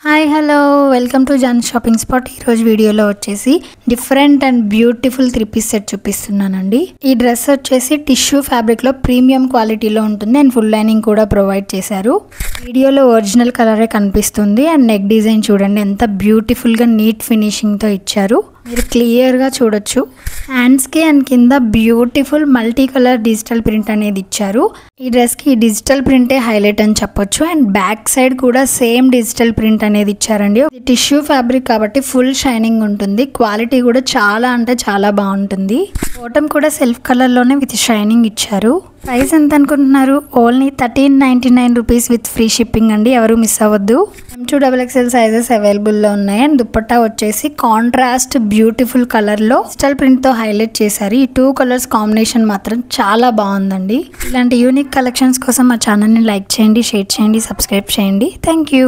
Hi hello welcome to John shopping spot. ఈరోజు వీడియోలో వచ్చేసి different and beautiful 3-piece set చూపిస్తున్నానండి. ఈ డ్రెస్ వచ్చేసి టిష్యూ ఫ్యాబ్రిక్లో ప్రీమియం క్వాలిటీలో ఉంటుంది అండ్ ఫుల్ లైనింగ్ కూడా ప్రొవైడ్ చేశారు. వీడియోలో ఒరిజినల్ కలరే కనిపిస్తుంది అండ్ నెక్ డిజైన్ చూడండి ఎంత బ్యూటిఫుల్గా నీట్ ఫినిషింగ్తో ఇచ్చారు. మీరు క్లియర్గా చూడొచ్చు. హ్యాండ్స్కి అండ్ కింద beautiful multi colour digital print అనేది ఇచ్చారు. ఈ డ్రెస్కి డిజిటల్ ప్రింటే హైలైట్ అని చెప్పొచ్చు అండ్ బ్యాక్ సైడ్ కూడా సేమ్ డిజిటల్ ప్రింట్ అనేది ఇచ్చారండి. టిష్యూ ఫ్యాబ్రిక్ కాబట్టి ఫుల్ షైనింగ్ ఉంటుంది. క్వాలిటీ కూడా చాలా అంటే చాలా బాగుంటుంది. బాటమ్ కూడా సెల్ఫ్ కలర్లోనే విత్ షైనింగ్ ఇచ్చారు. ప్రైస్ ఎంత అనుకుంటున్నారు? Only 1399 rupees with free shipping అండి. ఎవరు మిస్ అవ్వద్దు. M2XXL సైజెస్ అవైలబుల్లో ఉన్నాయి అండ్ దుపట్టా వచ్చేసి కాంట్రాస్ట్ బ్యూటిఫుల్ కలర్లో డిజిటల్ ప్రింట్తో హైలైట్ చేశారు. ఈ 2 కలర్స్ కాంబినేషన్ మాత్రం చాలా బాగుందండి. ఇలాంటి యూనిక్ కలెక్షన్స్ కోసం మా ఛానల్ని లైక్ చేయండి, షేర్ చేయండి, సబ్స్క్రైబ్ చేయండి. Thank you.